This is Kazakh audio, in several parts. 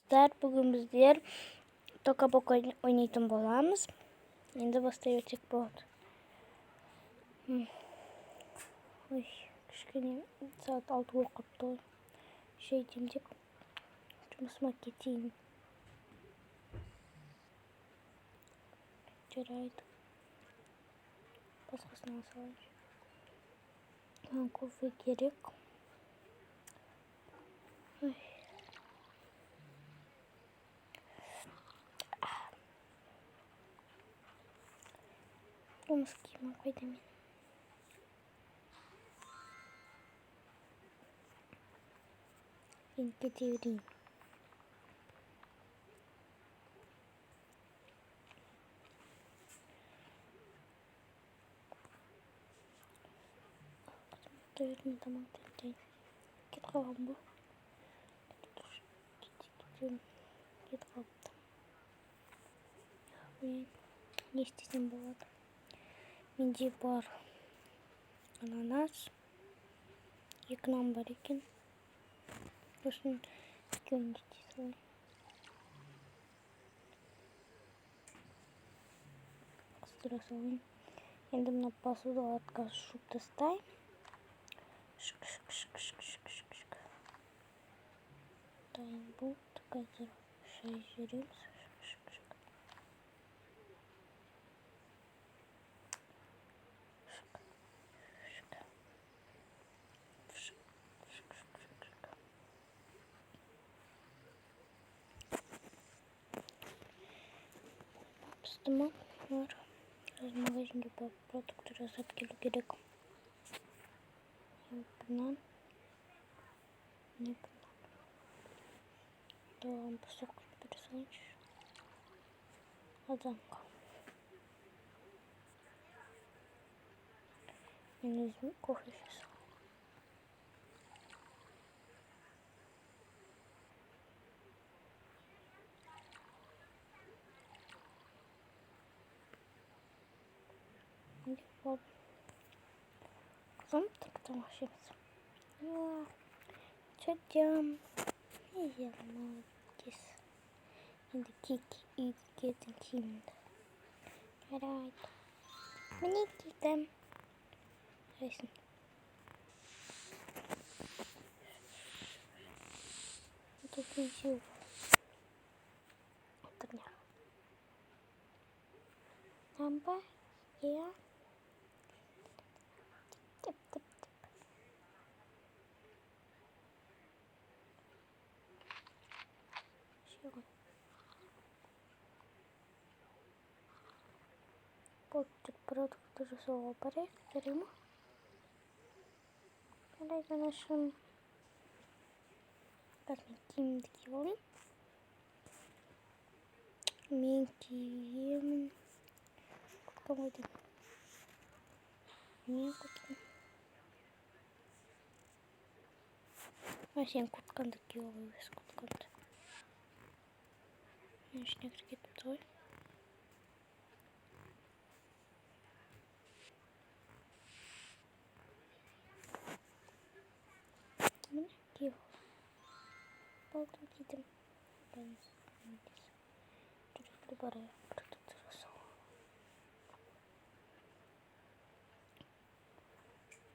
достар, бүгін біздер тока-бока ойнайтын боламыз. Енді бастай өтсек болады. Ой, кішкене сағат 6 болып қалыпты ғой. Шай демдеп жұмысыма кетейін. Жарайды. Басқасын ала салайыншы. Кофе керек. Жұмыс киімім қайда мен? Енді кете берейін. Қызметтерін тамақ тентейін. Кет қалған бұл. Кет қалыпты. Мен не істесем болады? Менде бар ананас. 2 нан бар екен. Сосын екеуін де істей салайын. Қыстыра салайын. Енді мына посуды атқа жуып тастайын. Шық. Дайын болды. Қазір шай жібереміз. Пістіма бар. Қазір магазинге барып продукты жасап келу керек. Нан. Доған пісіп бере салайыншы. Азанға. Мен өзім кофе жасалайын. Қызым тамақ ішеміз. Чөтем. Я молодец. Енді үйге келдім киімімді. Жарайды. Міне кидім. Жарайсын. Тут ничего. Отырня. Намба. Я. Тип. Полтик продукты жасауға барайық, жарай ма? Жарайды анашым. Қазір мен киімімді киіп алайын. Мен киемін. Курткам қайда? Мен курткам. Сен куртканды киіп алу емес куртканды. Мен ішіне кіріп кетіпті ғой. Міне киіп ал. Балдым кидім. Жүректі барайық продукты жасауға.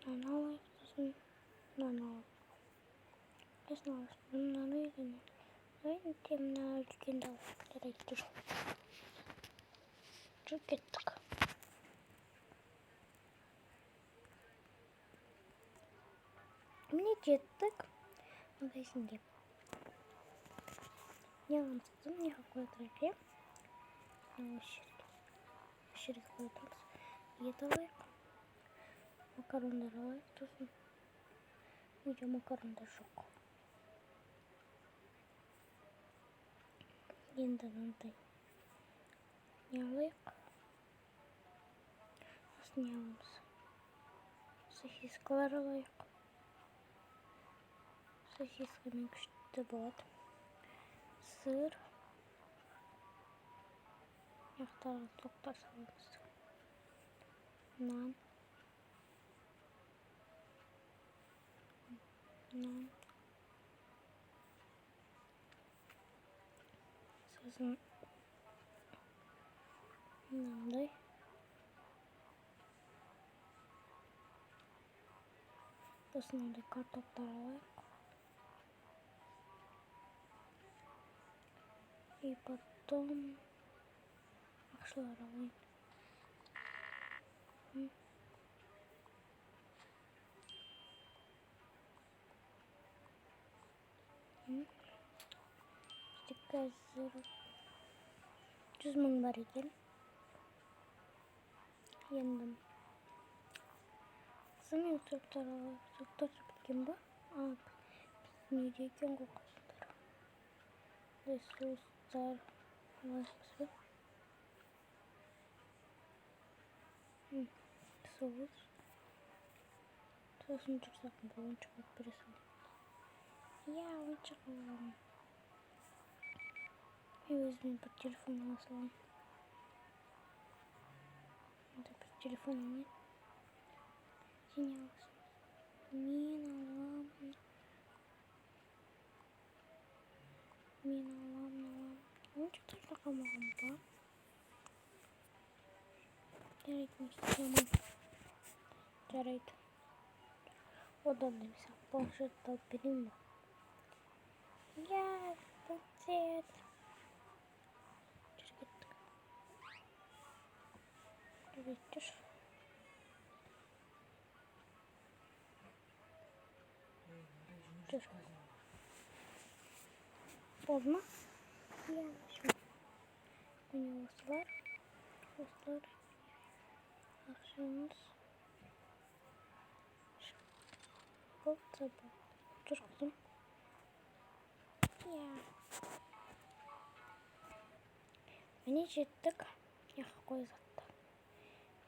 Нан алайық сосын. Нан алайық. Қайсын алайық? Нан үйлене. Ойын мына үлкенді алайық. Жарайды жүр. Жүр кеттік. Міне жеттік. Магазинге. Не аламыз қызым? Не қойып отырайық? Осы жерге қойып отырмыз. Ет алайық. Макарондар алайық. Сосын үйде макарондар жоқ. Енді мынандай. Не алайық? Сосын не аламыз? Сосискалар алайық. Сосискамен күшті болады. Сыр. Яқтағы тоқтар саламыз. Нан. Сосын мынандай. Сосын мындай картоптар алайық. И потом ақшалар алайын. Қазір 100 мың бар екен. Енді мен соқтар алайық. Соқтар біткен ба? Неде екен ғой қосылдар. Соустар алайықпыз ба? Соус. Сосын тұрсақ ба ойыншық алып бересің. Я ойыншық аламын. Мен өзіме бір телефон ала саламын. Бір телефон алайын. Сен не аласың? Мен аламын. Ойыншықтар қалмаған ба? Жарайды, не істеймін? Жарайды. Одан да мысалы планшетті алып берейін ба? Я, планшет. Жүр кеттік. Жүр. Жүр. Болды ма? Я, міне осылар. Ақшамыз. Болса бұл. Жүр қызым. Я. Міне жеттік. Яққа қой затты.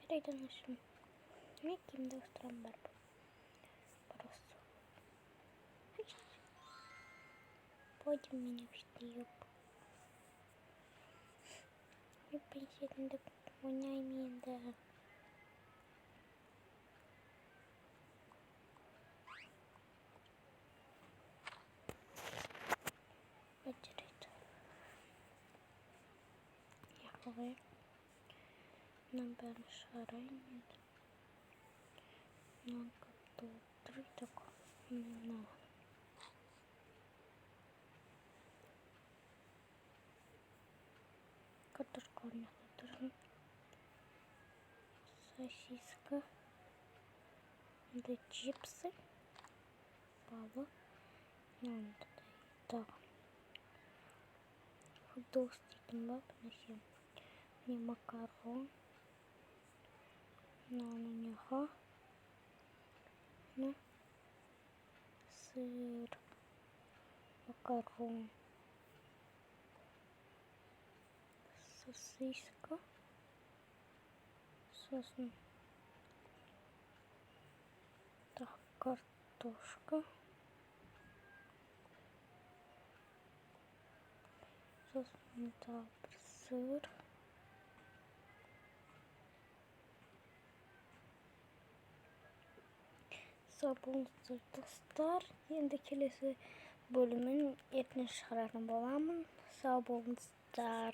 Жарайды анашым. Мен киімді ауыстырам бар бұл. Просто. Пойдем меня в штиюк. Мен пенсиятымды ойнаймын енді. Жарайды. Яққа қояйық. Мынан бәрін шығарайын енді. Мынаны көпті отырдық. Мына. Картошка орнатып тұрмын. Сосиска. Мындай чипсы. Балық. Мынандай тағы. Фудос дейтін ба? Нәсем. Міне макарон. Мынаны неға. Сыр. Макарон. Сосиска. Сосын. Так, картошка. Сосын тағы бір сыр. Сау болыңыздар достар. Енді келесі бөлімін ертең шығаратын боламын. Сау болыңыздар.